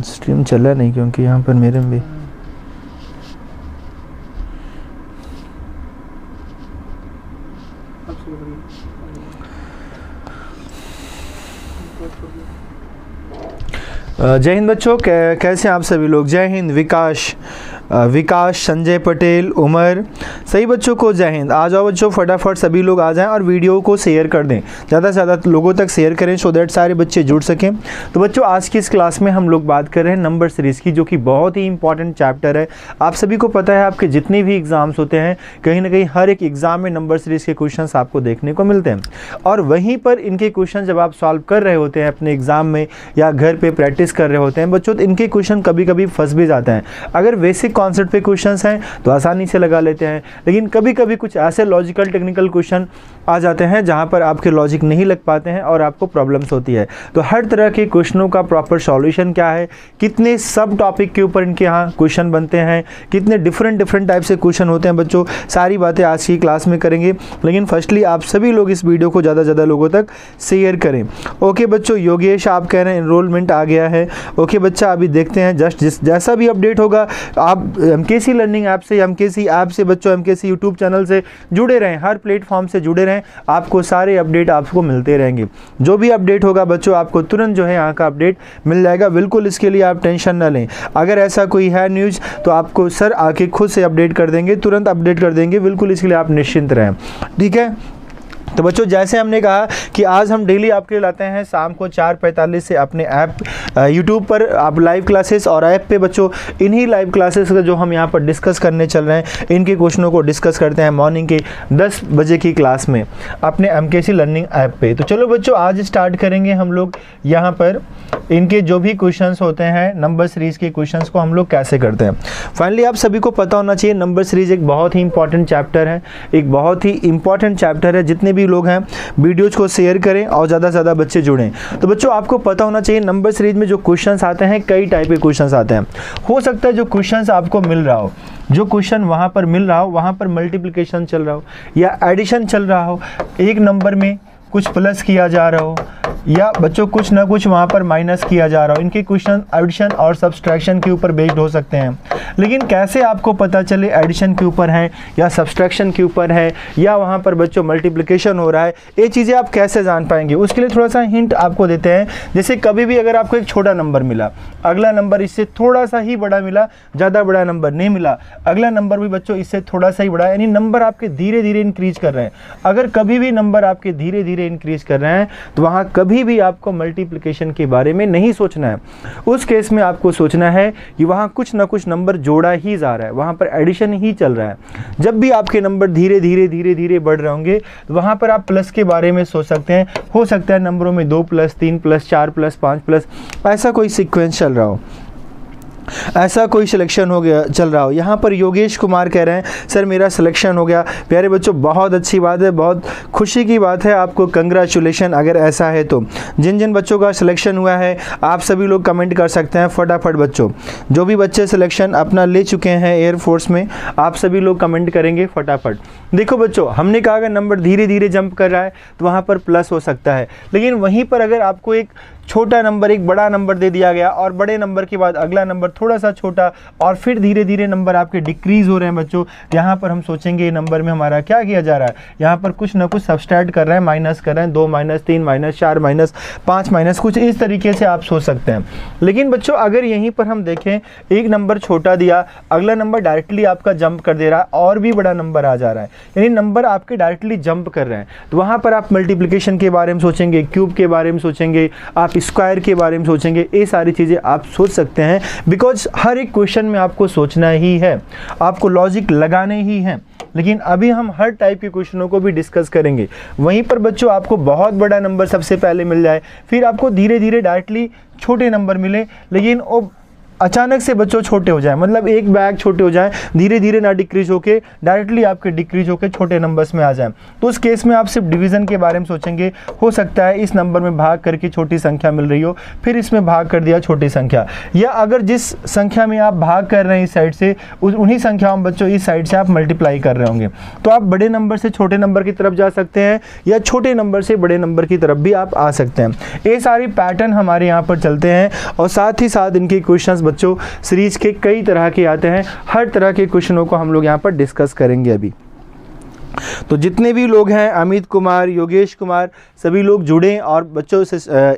Stream चला नहीं क्योंकि यहाँ पर मेरे में भी जय हिंद बच्चों, कैसे हैं आप सभी लोग। जय हिंद। विकास, संजय पटेल, उमर, सही बच्चों को जय हिंद। आ जाओ बच्चों, फटाफट सभी लोग आ जाएं और वीडियो को शेयर कर दें, ज़्यादा से ज़्यादा लोगों तक शेयर करें सो दैट सारे बच्चे जुड़ सकें। तो बच्चों आज की इस क्लास में हम लोग बात कर रहे हैं नंबर सीरीज़ की, जो कि बहुत ही इंपॉर्टेंट चैप्टर है। आप सभी को पता है आपके जितने भी एग्ज़ाम्स होते हैं कहीं ना कहीं हर एक एग्ज़ाम में नंबर सीरीज़ के क्वेश्चन आपको देखने को मिलते हैं, और वहीं पर इनके क्वेश्चन जब आप सॉल्व कर रहे होते हैं अपने एग्ज़ाम में या घर पर प्रैक्टिस कर रहे होते हैं बच्चों, तो इनके क्वेश्चन कभी कभी फंस भी जाते हैं। अगर बेसिक कॉन्सेप्ट पे क्वेश्चंस हैं तो आसानी से लगा लेते हैं, लेकिन कभी कभी कुछ ऐसे लॉजिकल टेक्निकल क्वेश्चन आ जाते हैं जहां पर आपके लॉजिक नहीं लग पाते हैं और आपको प्रॉब्लम्स होती है। तो हर तरह के क्वेश्चनों का प्रॉपर सॉल्यूशन क्या है, कितने सब टॉपिक के ऊपर इनके यहाँ क्वेश्चन बनते हैं, कितने डिफरेंट टाइप से क्वेश्चन होते हैं बच्चों, सारी बातें आज की क्लास में करेंगे। लेकिन फर्स्टली आप सभी लोग इस वीडियो को ज़्यादा से ज़्यादा लोगों तक शेयर करें। ओके बच्चों, योगेश आप कह रहे हैं एनरोलमेंट आ गया है। ओके बच्चा, अभी देखते हैं जैसा भी अपडेट होगा आप एमकेसी लर्निंग ऐप से, एमकेसी ऐप से बच्चों, एमकेसी यूट्यूब चैनल से जुड़े रहें, हर प्लेटफॉर्म से जुड़े रहें, आपको सारे अपडेट आपको मिलते रहेंगे। जो भी अपडेट होगा बच्चों आपको तुरंत जो है यहाँ का अपडेट मिल जाएगा, बिल्कुल इसके लिए आप टेंशन ना लें। अगर ऐसा कोई है न्यूज़ तो आपको सर आके खुद से अपडेट कर देंगे, तुरंत अपडेट कर देंगे, बिल्कुल इसके लिए आप निश्चिंत रहें। ठीक है, तो बच्चों जैसे हमने कहा कि आज हम डेली आपके लिए लाते हैं शाम को 4:45 से अपने ऐप यूट्यूब पर आप लाइव क्लासेस, और ऐप पे बच्चों इन्हीं लाइव क्लासेस का जो हम यहाँ पर डिस्कस करने चल रहे हैं इनके क्वेश्चनों को डिस्कस करते हैं मॉर्निंग के 10 बजे की क्लास में अपने एमकेसी लर्निंग ऐप पे। तो चलो बच्चों आज स्टार्ट करेंगे हम लोग यहाँ पर इनके जो भी क्वेश्चंस होते हैं नंबर सीरीज़ के क्वेश्चंस को हम लोग कैसे करते हैं। फाइनली आप सभी को पता होना चाहिए नंबर सीरीज़ एक बहुत ही इंपॉर्टेंट चैप्टर है, एक बहुत ही इंपॉर्टेंट चैप्टर है। जितने भी लोग हैं वीडियोज को शेयर करें और ज़्यादा से ज़्यादा बच्चे जुड़ें। तो बच्चों आपको पता होना चाहिए नंबर सीरीज में जो क्वेश्चंस आते हैं कई टाइप के क्वेश्चंस आते हैं। हो सकता है जो क्वेश्चंस आपको मिल रहा हो, जो क्वेश्चन वहाँ पर मिल रहा हो वहाँ पर मल्टीप्लिकेशन चल रहा हो या एडिशन चल रहा हो, एक नंबर में कुछ प्लस किया जा रहा हो या बच्चों कुछ ना कुछ वहाँ पर माइनस किया जा रहा हो, इनके क्वेश्चन एडिशन और सब्सट्रैक्शन के ऊपर बेस्ड हो सकते हैं। लेकिन कैसे आपको पता चले एडिशन के ऊपर है या सब्सट्रैक्शन के ऊपर है या वहाँ पर बच्चों मल्टीप्लिकेशन हो रहा है, ये चीज़ें आप कैसे जान पाएंगे। उसके लिए थोड़ा सा हिंट आपको देते हैं। जैसे कभी भी अगर आपको एक छोटा नंबर मिला, अगला नंबर इससे थोड़ा सा ही बड़ा मिला, ज़्यादा बड़ा नंबर नहीं मिला, अगला नंबर भी बच्चों इससे थोड़ा सा ही बड़ा, यानी नंबर आपके धीरे धीरे इंक्रीज कर रहे हैं। अगर कभी भी नंबर आपके धीरे धीरे इंक्रीज कर रहे हैं तो वहाँ कभी भी आपको मल्टीप्लिकेशन के बारे में नहीं सोचना है। उस केस में आपको सोचना है कि वहाँ कुछ ना कुछ नंबर जोड़ा ही जा रहा है, वहाँ पर एडिशन ही चल रहा है। जब भी आपके नंबर धीरे धीरे बढ़ रहे होंगे तो वहाँ पर आप प्लस के बारे में सोच सकते हैं। हो सकता है नंबरों में 2 प्लस 3 प्लस 4 प्लस 5 प्लस ऐसा कोई सीक्वेंस चल रहा हो, ऐसा कोई सिलेक्शन हो गया चल रहा हो। यहाँ पर योगेश कुमार कह रहे हैं सर मेरा सिलेक्शन हो गया। प्यारे बच्चों बहुत अच्छी बात है, बहुत खुशी की बात है, आपको कंग्रेचुलेशन अगर ऐसा है तो। जिन जिन बच्चों का सिलेक्शन हुआ है आप सभी लोग कमेंट कर सकते हैं फटाफट। बच्चों जो भी बच्चे सिलेक्शन अपना ले चुके हैं एयरफोर्स में आप सभी लोग कमेंट करेंगे फटाफट। देखो बच्चों हमने कहा अगर नंबर धीरे धीरे जंप कर रहा है तो वहाँ पर प्लस हो सकता है, लेकिन वहीं पर अगर आपको एक छोटा नंबर एक बड़ा नंबर दे दिया गया और बड़े नंबर के बाद अगला नंबर थोड़ा सा छोटा और फिर धीरे धीरे नंबर आपके डिक्रीज हो रहे हैं बच्चों, यहाँ पर हम सोचेंगे ये नंबर में हमारा क्या किया जा रहा है, यहाँ पर कुछ ना कुछ सब्सट्रैक्ट कर रहे हैं, माइनस कर रहे हैं, 2 माइनस 3 माइनस 4 माइनस 5 माइनस, कुछ इस तरीके से आप सोच सकते हैं। लेकिन बच्चों अगर यहीं पर हम देखें एक नंबर छोटा दिया, अगला नंबर डायरेक्टली आपका जंप कर दे रहा है और भी बड़ा नंबर आ जा रहा है, यानी नंबर आपके डायरेक्टली जंप कर रहे हैं, तो वहाँ पर आप मल्टीप्लिकेशन के बारे में सोचेंगे, क्यूब के बारे में सोचेंगे, आप स्क्वायर के बारे में सोचेंगे, ये सारी चीज़ें आप सोच सकते हैं। बिकॉज हर एक क्वेश्चन में आपको सोचना ही है, आपको लॉजिक लगाने ही हैं। लेकिन अभी हम हर टाइप के क्वेश्चनों को भी डिस्कस करेंगे। वहीं पर बच्चों आपको बहुत बड़ा नंबर सबसे पहले मिल जाए, फिर आपको धीरे धीरे डायरेक्टली छोटे नंबर मिले, लेकिन वो अचानक से बच्चों छोटे हो जाए, मतलब एक बैग छोटे हो जाए, धीरे धीरे ना डिक्रीज होके डायरेक्टली आपके डिक्रीज होके छोटे नंबर्स में आ जाए, तो उस केस में आप सिर्फ डिवीज़न के बारे में सोचेंगे। हो सकता है इस नंबर में भाग करके छोटी संख्या मिल रही हो, फिर इसमें भाग कर दिया छोटी संख्या, या अगर जिस संख्या में आप भाग कर रहे हैं इस साइड से, उन्हीं संख्याओं में बच्चों इस साइड से आप मल्टीप्लाई कर रहे होंगे, तो आप बड़े नंबर से छोटे नंबर की तरफ जा सकते हैं या छोटे नंबर से बड़े नंबर की तरफ भी आप आ सकते हैं। ये सारी पैटर्न हमारे यहाँ पर चलते हैं और साथ ही साथ इनके क्वेश्चंस बच्चों सीरीज के कई तरह के आते हैं। हर तरह के क्वेश्चनों को हम लोग यहाँ पर डिस्कस करेंगे अभी। तो जितने भी लोग हैं, अमित कुमार, योगेश कुमार, सभी लोग जुड़ें और बच्चों से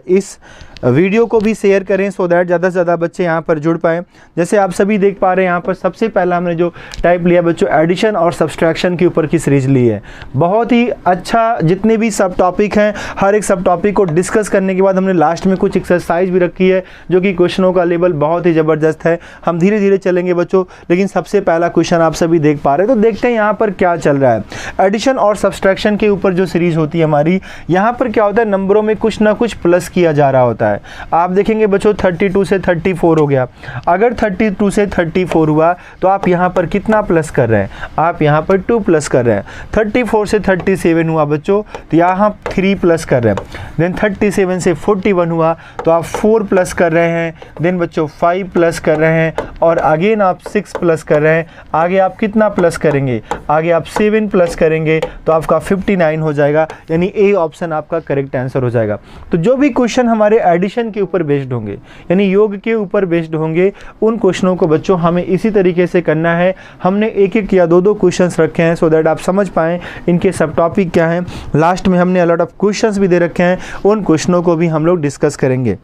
इस वीडियो को भी शेयर करें सो दैट ज़्यादा से ज़्यादा बच्चे यहाँ पर जुड़ पाएँ। जैसे आप सभी देख पा रहे हैं यहाँ पर सबसे पहला हमने जो टाइप लिया बच्चों, एडिशन और सब्सट्रैक्शन के ऊपर की सीरीज ली है। बहुत ही अच्छा, जितने भी सब टॉपिक हैं हर एक सब टॉपिक को डिस्कस करने के बाद हमने लास्ट में कुछ एक्सरसाइज भी रखी है जो कि क्वेश्चनों का लेवल बहुत ही ज़बरदस्त है। हम धीरे धीरे चलेंगे बच्चों, लेकिन सबसे पहला क्वेश्चन आप सभी देख पा रहे हैं, तो देखते हैं यहाँ पर क्या चल रहा है। एडिशन और सब्सट्रैक्शन के ऊपर जो सीरीज होती है हमारी, यहाँ पर क्या होता है, नंबरों में कुछ ना कुछ प्लस किया जा रहा होता है। आप देखेंगे बच्चों 32 से 34 हो गया, अगर 32 से 34 हुआ तो आप यहाँ पर कितना प्लस कर रहे हैं, आप यहाँ पर 2 प्लस कर रहे हैं। 34 से 37 हुआ बच्चों तो यहाँ 3 प्लस कर रहे हैं। देन 37 से 41 हुआ तो आप 4 प्लस कर रहे हैं। देन बच्चों 5 प्लस कर रहे हैं और अगेन आप 6 प्लस कर रहे हैं। आगे आप कितना प्लस करेंगे, आगे आप 7 प्लस करेंगे तो आपका 59 हो जाएगा, यानी ए ऑप्शन आपका करेक्ट आंसर हो जाएगा। तो जो भी क्वेश्चन हमारे एडिशन के ऊपर बेस्ड होंगे, यानी योग के ऊपर बेस्ड होंगे, उन क्वेश्चनों को बच्चों हमें इसी तरीके से करना है। हमने एक एक या दो क्वेश्चंस रखे हैं सो दैट आप समझ पाएं इनके सब टॉपिक क्या हैं। लास्ट में हमने अलॉट ऑफ क्वेश्चंस भी दे रखे हैं, उन क्वेश्चनों को भी हम लोग डिस्कस करेंगे।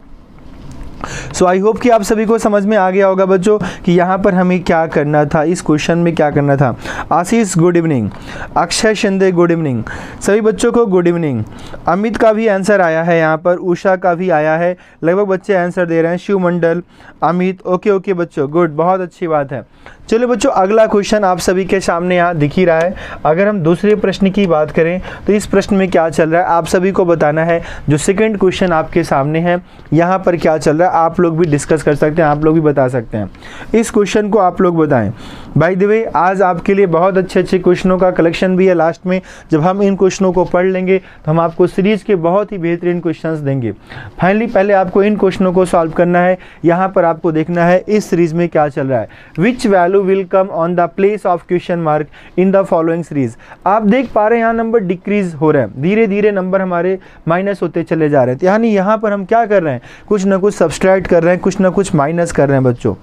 सो आई होप कि आप सभी को समझ में आ गया होगा बच्चों कि यहाँ पर हमें क्या करना था, इस क्वेश्चन में क्या करना था। Ashish good evening, Akshay Shinde good evening, सभी बच्चों को गुड इवनिंग। अमित का भी आंसर आया है यहाँ पर, उषा का भी आया है, लगभग बच्चे आंसर दे रहे हैं। शिव मंडल, अमित, ओके बच्चों, गुड, बहुत अच्छी बात है। चलो बच्चों अगला क्वेश्चन आप सभी के सामने यहाँ दिख ही रहा है। अगर हम दूसरे प्रश्न की बात करें तो इस प्रश्न में क्या चल रहा है आप सभी को बताना है। जो सेकंड क्वेश्चन आपके सामने है यहाँ पर क्या चल रहा है आप लोग भी डिस्कस कर सकते हैं, आप लोग भी बता सकते हैं। इस क्वेश्चन को आप लोग बताएं। बाय द वे आज आपके लिए बहुत अच्छे क्वेश्चनों का कलेक्शन भी है। लास्ट में जब हम इन क्वेश्चनों को पढ़ लेंगे तो हम आपको सीरीज के बहुत ही बेहतरीन क्वेश्चंस देंगे। फाइनली पहले आपको इन क्वेश्चनों को सॉल्व करना है। यहाँ पर आपको देखना है इस सीरीज में क्या चल रहा है। Which value will come on the place of question mark in the following series। आप देख पा रहे हैं यहाँ नंबर डिक्रीज हो रहे हैं, धीरे धीरे नंबर हमारे माइनस होते चले जा रहे हैं। यानी यहाँ पर हम क्या कर रहे हैं, कुछ ना कुछ सब्सट्रैक्ट कर रहे हैं, कुछ ना कुछ माइनस कर रहे हैं बच्चों।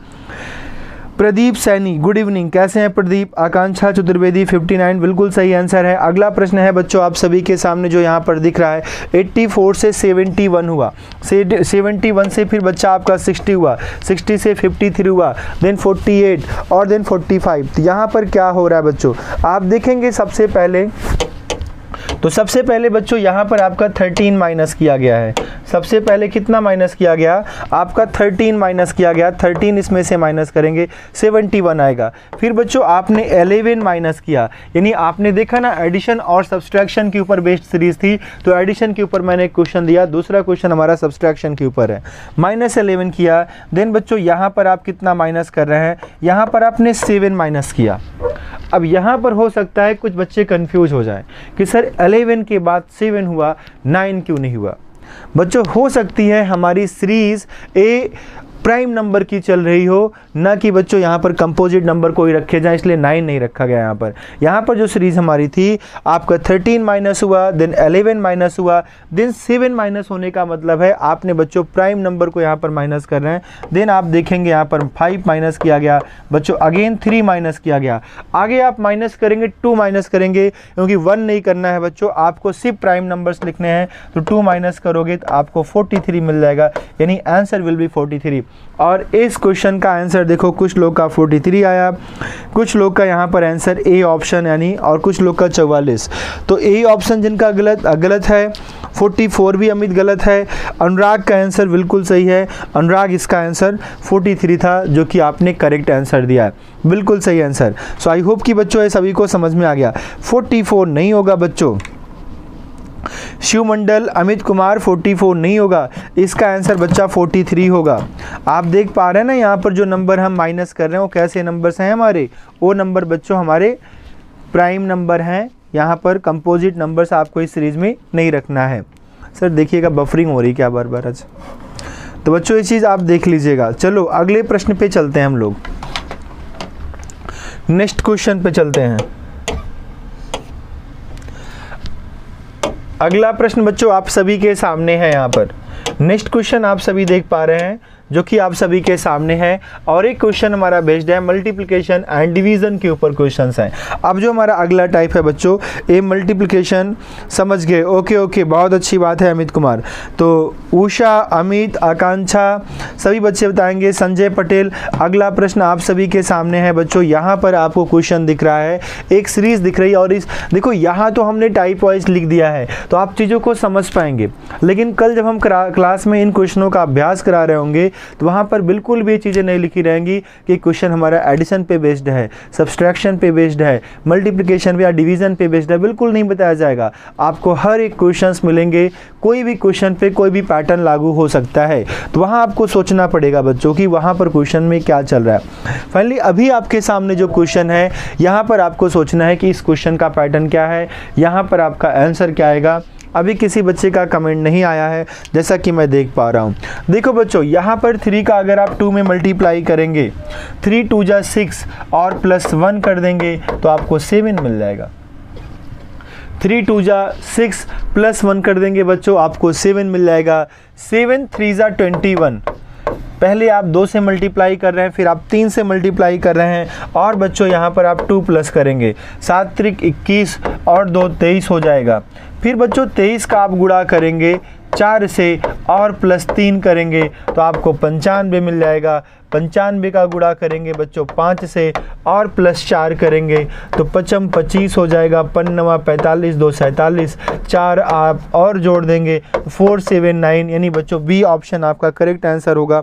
प्रदीप सैनी गुड इवनिंग, कैसे हैं प्रदीप। आकांक्षा चतुर्वेदी 59 बिल्कुल सही आंसर है। अगला प्रश्न है बच्चों आप सभी के सामने जो यहाँ पर दिख रहा है 84 से 71 हुआ, 71 से फिर बच्चा आपका 60 हुआ, 60 से 53 हुआ, देन 48 और देन 45। तो यहाँ पर क्या हो रहा है बच्चों आप देखेंगे सबसे पहले बच्चों यहाँ पर आपका 13 माइनस किया गया है। सबसे पहले कितना माइनस किया गया, आपका 13 माइनस किया गया। 13 इसमें से माइनस करेंगे 71 आएगा। फिर बच्चों आपने 11 माइनस किया, यानी आपने देखा ना एडिशन और सब्सट्रैक्शन के ऊपर बेस्ड सीरीज थी, तो एडिशन के ऊपर मैंने एक क्वेश्चन दिया, दूसरा क्वेश्चन हमारा सब्सट्रैक्शन के ऊपर है। -11 किया। देन बच्चों यहाँ पर आप कितना माइनस कर रहे हैं, यहाँ पर आपने 7 माइनस किया। अब यहाँ पर हो सकता है कुछ बच्चे कंफ्यूज हो जाएं कि सर 11 के बाद 7 हुआ, 9 क्यों नहीं हुआ। बच्चों हो सकती है हमारी सीरीज ए प्राइम नंबर की चल रही हो, ना कि बच्चों यहाँ पर कंपोजिट नंबर कोई रखे जाए, इसलिए 9 नहीं रखा गया यहाँ पर जो सीरीज हमारी थी आपका 13 माइनस हुआ, देन 11 माइनस हुआ, देन 7 माइनस होने का मतलब है आपने बच्चों प्राइम नंबर को यहाँ पर माइनस कर रहे हैं। देन आप देखेंगे यहाँ पर 5 माइनस किया गया बच्चों, अगेन 3 माइनस किया गया। आगे आप माइनस करेंगे 2 माइनस करेंगे, क्योंकि 1 नहीं करना है बच्चों, आपको सिर्फ प्राइम नंबर्स लिखने हैं। तो 2 माइनस करोगे तो आपको 43 मिल जाएगा, यानी आंसर विल बी 43। और इस क्वेश्चन का आंसर देखो, कुछ लोग का 43 आया, कुछ लोग का यहाँ पर आंसर ए ऑप्शन यानी, और कुछ लोग का 44। तो ए ऑप्शन जिनका गलत है, 44 भी अमित गलत है। अनुराग का आंसर बिल्कुल सही है, अनुराग इसका आंसर 43 था जो कि आपने करेक्ट आंसर दिया है, बिल्कुल सही आंसर। सो आई होप कि बच्चों ये सभी को समझ में आ गया। 44 नहीं होगा बच्चों, शिवमंडल अमित कुमार 44 नहीं होगा, इसका आंसर बच्चा 43 होगा। आप देख पा रहे हैं ना यहाँ पर जो नंबर हम माइनस कर रहे हैं वो कैसे नंबर्स हैं हमारे, वो नंबर बच्चों हमारे प्राइम नंबर हैं। यहाँ पर कंपोजिट नंबर्स आपको इस सीरीज में नहीं रखना है। सर देखिएगा बफरिंग हो रही क्या बार बार आज, तो बच्चों ये चीज़ आप देख लीजिएगा। चलो अगले प्रश्न पे चलते हैं हम लोग, नेक्स्ट क्वेश्चन पे चलते हैं। अगला प्रश्न बच्चों आप सभी के सामने है। यहाँ पर नेक्स्ट क्वेश्चन आप सभी देख पा रहे हैं जो कि आप सभी के सामने है, और एक क्वेश्चन हमारा बेस्ड है मल्टीप्लिकेशन एंड डिवीजन के ऊपर क्वेश्चंस हैं। अब जो हमारा अगला टाइप है बच्चों ये मल्टीप्लिकेशन, समझ गए, ओके ओके, बहुत अच्छी बात है अमित कुमार। तो उषा, अमित, आकांक्षा सभी बच्चे बताएंगे, संजय पटेल। अगला प्रश्न आप सभी के सामने है बच्चों। यहाँ पर आपको क्वेश्चन दिख रहा है, एक सीरीज दिख रही है, और इस देखो यहाँ तो हमने टाइप वाइज लिख दिया है तो आप चीज़ों को समझ पाएंगे, लेकिन कल जब हम क्लास में इन क्वेश्चनों का अभ्यास करा रहे होंगे तो वहाँ पर बिल्कुल भी चीज़ें नहीं लिखी रहेंगी कि क्वेश्चन हमारा एडिशन पे बेस्ड है, सब्सट्रैक्शन पे बेस्ड है, मल्टीप्लिकेशन या डिवीजन पे बेस्ड है, बिल्कुल नहीं बताया जाएगा। आपको हर एक क्वेश्चंस मिलेंगे, कोई भी क्वेश्चन पे कोई भी पैटर्न लागू हो सकता है, तो वहाँ आपको सोचना पड़ेगा बच्चों कि वहाँ पर क्वेश्चन में क्या चल रहा है। फाइनली अभी आपके सामने जो क्वेश्चन है यहाँ पर आपको सोचना है कि इस क्वेश्चन का पैटर्न क्या है, यहाँ पर आपका आंसर क्या आएगा। अभी किसी बच्चे का कमेंट नहीं आया है जैसा कि मैं देख पा रहा हूँ। देखो बच्चों यहाँ पर 3 का अगर आप 2 में मल्टीप्लाई करेंगे, 3 2 जा 6 और +1 कर देंगे तो आपको 7 मिल जाएगा। 3 2 जा 6 +1 कर देंगे बच्चों आपको 7 मिल जाएगा। 7 3 जा 21, पहले आप 2 से मल्टीप्लाई कर रहे हैं, फिर आप 3 से मल्टीप्लाई कर रहे हैं, और बच्चों यहाँ पर आप 2 प्लस करेंगे, 7 3 21 और 2 23 हो जाएगा। फिर बच्चों 23 का आप गुणा करेंगे 4 से और +3 करेंगे तो आपको 95 मिल जाएगा। 95 का गुणा करेंगे बच्चों 5 से और +4 करेंगे तो 5 25 हो जाएगा। 5 45 2 47, 4 आप और जोड़ देंगे 4 7 9, यानी बच्चों बी ऑप्शन आपका करेक्ट आंसर होगा।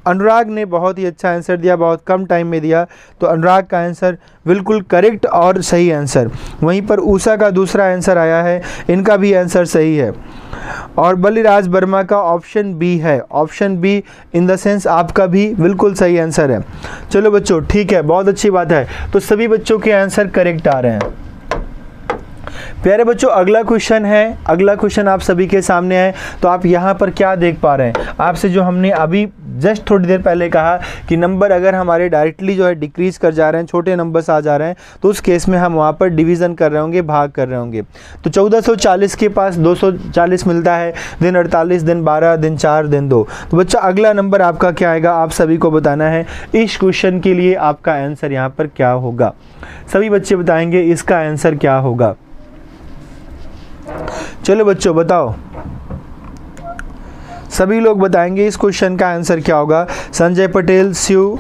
अनुराग ने बहुत ही अच्छा आंसर दिया, बहुत कम टाइम में दिया, तो अनुराग का आंसर बिल्कुल करेक्ट और सही आंसर। वहीं पर उषा का दूसरा आंसर आया है, इनका भी आंसर सही है। और बलिराज वर्मा का ऑप्शन बी है, option be in the sense आपका भी बिल्कुल सही आंसर है। चलो बच्चों ठीक है, बहुत अच्छी बात है, तो सभी बच्चों के आंसर करेक्ट आ रहे हैं। प्यारे बच्चों अगला क्वेश्चन है, अगला क्वेश्चन आप सभी के सामने है। तो आप यहाँ पर क्या देख पा रहे हैं, आपसे जो हमने अभी जस्ट थोड़ी देर पहले कहा कि नंबर अगर हमारे डायरेक्टली जो है डिक्रीज कर जा रहे हैं, छोटे नंबर्स आ जा रहे हैं, तो उस केस में हम वहाँ पर डिवीज़न कर रहे होंगे, भाग कर रहे होंगे। तो 1440 के पास 240 मिलता है, दिन 48, दिन 12, दिन 4, दिन 2। तो बच्चा अगला नंबर आपका क्या आएगा, आप सभी को बताना है। इस क्वेश्चन के लिए आपका आंसर यहाँ पर क्या होगा, सभी बच्चे बताएंगे इसका आंसर क्या होगा। चलो बच्चों बताओ, सभी लोग बताएंगे इस क्वेश्चन का आंसर क्या होगा। संजय पटेल, शिव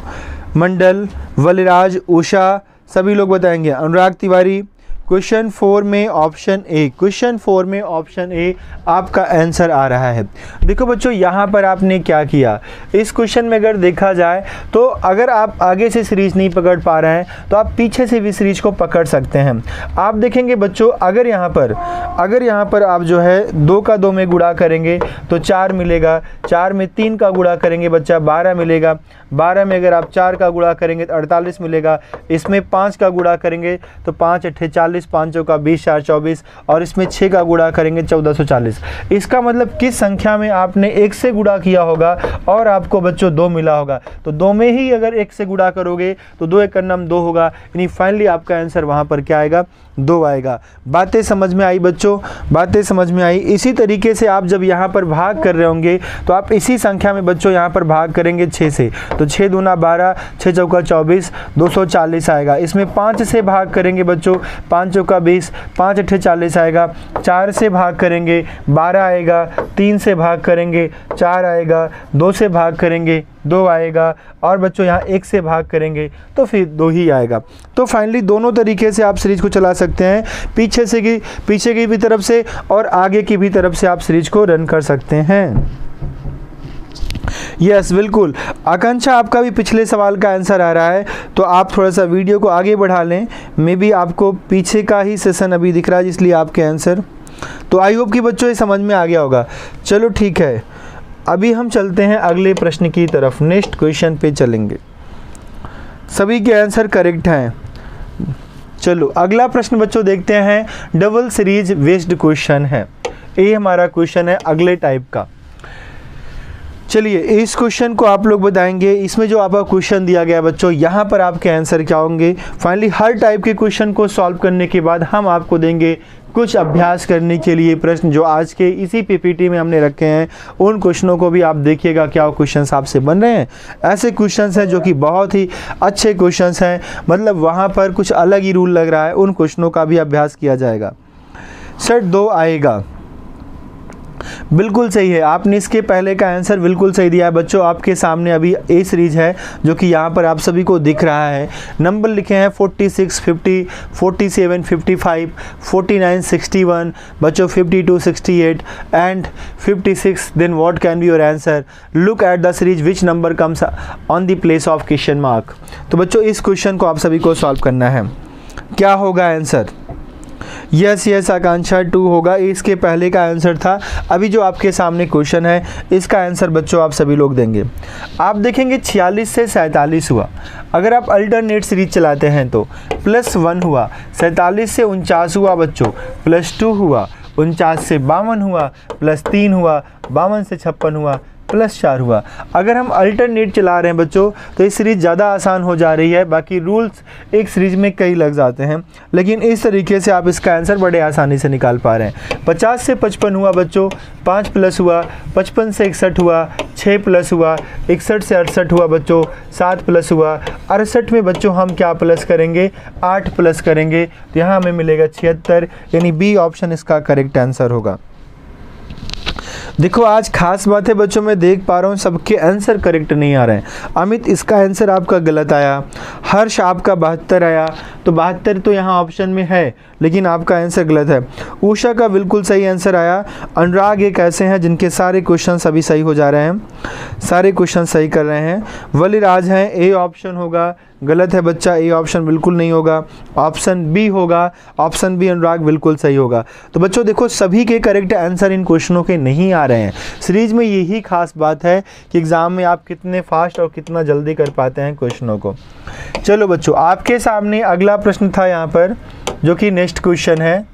मंडल, वलिराज, उषा सभी लोग बताएंगे। अनुराग तिवारी, क्वेश्चन 4 में ऑप्शन ए, क्वेश्चन 4 में ऑप्शन ए आपका आंसर आ रहा है। देखो बच्चों यहाँ पर आपने क्या किया, इस क्वेश्चन में अगर देखा जाए तो अगर आप आगे से सीरीज नहीं पकड़ पा रहे हैं तो आप पीछे से भी सीरीज को पकड़ सकते हैं। आप देखेंगे बच्चों अगर यहाँ पर आप जो है 2 का 2 में गुणा करेंगे तो 4 मिलेगा, 4 में 3 का गुणा करेंगे बच्चा 12 मिलेगा, 12 में अगर आप 4 का गुणा करेंगे तो 48 मिलेगा, इसमें 5 का गुणा करेंगे तो 5 8 40, 5 का 20 4 24, और इसमें 6 का गुणा करेंगे 1440। इसका मतलब किस संख्या में आपने 1 से गुणा किया होगा और आपको बच्चों 2 मिला होगा, तो 2 में ही अगर 1 से गुणा करोगे तो 2 1 9 2 होगा, यानी फाइनली आपका आंसर वहाँ पर क्या आएगा, 2 आएगा। बातें समझ में आई बच्चों, बातें समझ में आई। इसी तरीके से आप जब यहाँ पर भाग कर रहे होंगे तो आप इसी संख्या में बच्चों यहाँ पर भाग करेंगे 6 से, तो 6 दूना 12, 6 चौका 24, 240 आएगा। इसमें 5 से भाग करेंगे बच्चों, 5 चौका 20, 5 8 40 आएगा। 4 से भाग करेंगे 12 आएगा, 3 से भाग करेंगे 4 आएगा, 2 से भाग करेंगे 2 आएगा, और बच्चों यहाँ 1 से भाग करेंगे तो फिर 2 ही आएगा। तो फाइनली दोनों तरीके से आप सीरीज को चला सकते हैं, पीछे की भी तरफ से और आगे की भी तरफ से आप सीरीज को रन कर सकते हैं। यस बिल्कुल, आकांक्षा आपका भी पिछले सवाल का आंसर आ रहा है, तो आप थोड़ा सा वीडियो को आगे बढ़ा लें, मे बी आपको पीछे का ही सेशन अभी दिख रहा है इसलिए आपके आंसर तो आई होप कि बच्चों ये समझ में आ गया होगा। चलो ठीक है, अभी हम चलते हैं अगले प्रश्न की तरफ, नेक्स्ट क्वेश्चन पे चलेंगे। सभी के आंसर करेक्ट हैं। चलो अगला प्रश्न बच्चों देखते हैं, डबल सीरीज बेस्ड क्वेश्चन है। ये हमारा क्वेश्चन है अगले टाइप का। चलिए इस क्वेश्चन को आप लोग बताएंगे। इसमें जो आपका क्वेश्चन दिया गया है बच्चों, यहाँ पर आपके आंसर क्या होंगे। फाइनली हर टाइप के क्वेश्चन को सॉल्व करने के बाद हम आपको देंगे कुछ अभ्यास करने के लिए प्रश्न जो आज के इसी पीपीटी में हमने रखे हैं। उन क्वेश्चनों को भी आप देखिएगा क्या क्वेश्चंस आपसे बन रहे हैं। ऐसे क्वेश्चंस हैं जो कि बहुत ही अच्छे क्वेश्चंस हैं, मतलब वहाँ पर कुछ अलग ही रूल लग रहा है, उन क्वेश्चनों का भी अभ्यास किया जाएगा। सेट 2 आएगा, बिल्कुल सही है, आपने इसके पहले का आंसर बिल्कुल सही दिया है बच्चों। आपके सामने अभी ए सीरीज है जो कि यहाँ पर आप सभी को दिख रहा है। नंबर लिखे हैं 46, 50, 47, 55, 49, 61 बच्चों, 52, 68 and 56। Then what can be your answer. Look at the series which number comes on the place of question mark. तो बच्चों इस क्वेश्चन को आप सभी को सॉल्व करना है। क्या होगा आंसर। यस आकांक्षा 2 होगा, इसके पहले का आंसर था। अभी जो आपके सामने क्वेश्चन है इसका आंसर बच्चों आप सभी लोग देंगे। आप देखेंगे 46 से 47 हुआ। अगर आप अल्टरनेट सीरीज चलाते हैं तो +1 हुआ, 47 से 49 हुआ बच्चों, +2 हुआ, 49 से 52 हुआ, +3 हुआ, 52 से 56 हुआ, +4 हुआ। अगर हम अल्टरनेट चला रहे हैं बच्चों तो ये सीरीज ज़्यादा आसान हो जा रही है। बाकी रूल्स एक सीरीज में कई लग जाते हैं, लेकिन इस तरीके से आप इसका आंसर बड़े आसानी से निकाल पा रहे हैं। 50 से 55 हुआ बच्चों, 5 प्लस हुआ, 55 से 61 हुआ, 6 प्लस हुआ, 61 से 68 हुआ बच्चों, 7 प्लस हुआ, 68 में बच्चों हम क्या प्लस करेंगे, 8 प्लस करेंगे, तो यहाँ हमें मिलेगा 76, यानी बी ऑप्शन इसका करेक्ट आंसर होगा। देखो आज खास बात है बच्चों, मैं देख पा रहा हूँ सबके आंसर करेक्ट नहीं आ रहे हैं। अमित इसका आंसर आपका गलत आया, हर्ष आपका 72 आया, तो 72 तो यहाँ ऑप्शन में है लेकिन आपका आंसर गलत है। उषा का बिल्कुल सही आंसर आया। अनुराग एक ऐसे हैं जिनके सारे क्वेश्चन अभी सही हो जा रहे हैं, सारे क्वेश्चन सही कर रहे हैं। वलिराज हैं, ए ऑप्शन होगा, गलत है बच्चा, ए ऑप्शन बिल्कुल नहीं होगा, ऑप्शन बी होगा, ऑप्शन बी अनुराग बिल्कुल सही होगा। तो बच्चों देखो सभी के करेक्ट आंसर इन क्वेश्चनों के नहीं आ रहे हैं। सीरीज में यही खास बात है कि एग्ज़ाम में आप कितने फास्ट और कितना जल्दी कर पाते हैं क्वेश्चनों को। चलो बच्चों आपके सामने अगला प्रश्न था यहाँ पर जो कि नेक्स्ट क्वेश्चन है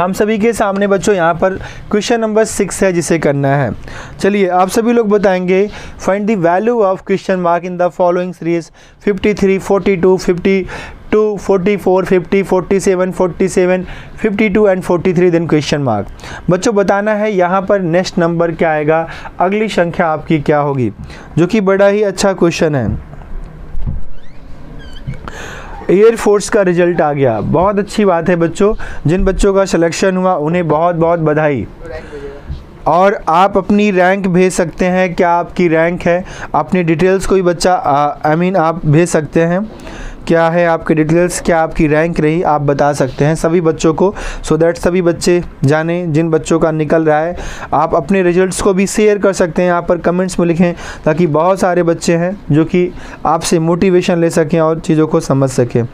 हम सभी के सामने बच्चों। यहाँ पर क्वेश्चन नंबर 6 है जिसे करना है। चलिए आप सभी लोग बताएंगे, find the value of question mark in the following series 53, 42, 52, 44, 50, 47, 47, 52 and 43 then question mark. बच्चों बताना है यहाँ पर नेक्स्ट नंबर क्या आएगा, अगली संख्या आपकी क्या होगी, जो कि बड़ा ही अच्छा क्वेश्चन है। एयरफोर्स का रिजल्ट आ गया, बहुत अच्छी बात है बच्चों। जिन बच्चों का सिलेक्शन हुआ उन्हें बहुत बहुत बधाई। और आप अपनी रैंक भेज सकते हैं, क्या आपकी रैंक है, अपनी डिटेल्स कोई बच्चा आप भेज सकते हैं, क्या है आपके डिटेल्स, क्या आपकी रैंक रही आप बता सकते हैं सभी बच्चों को, सो दैट सभी बच्चे जाने जिन बच्चों का निकल रहा है। आप अपने रिजल्ट्स को भी शेयर कर सकते हैं, यहाँ पर कमेंट्स में लिखें ताकि बहुत सारे बच्चे हैं जो कि आपसे मोटिवेशन ले सकें और चीज़ों को समझ सकें।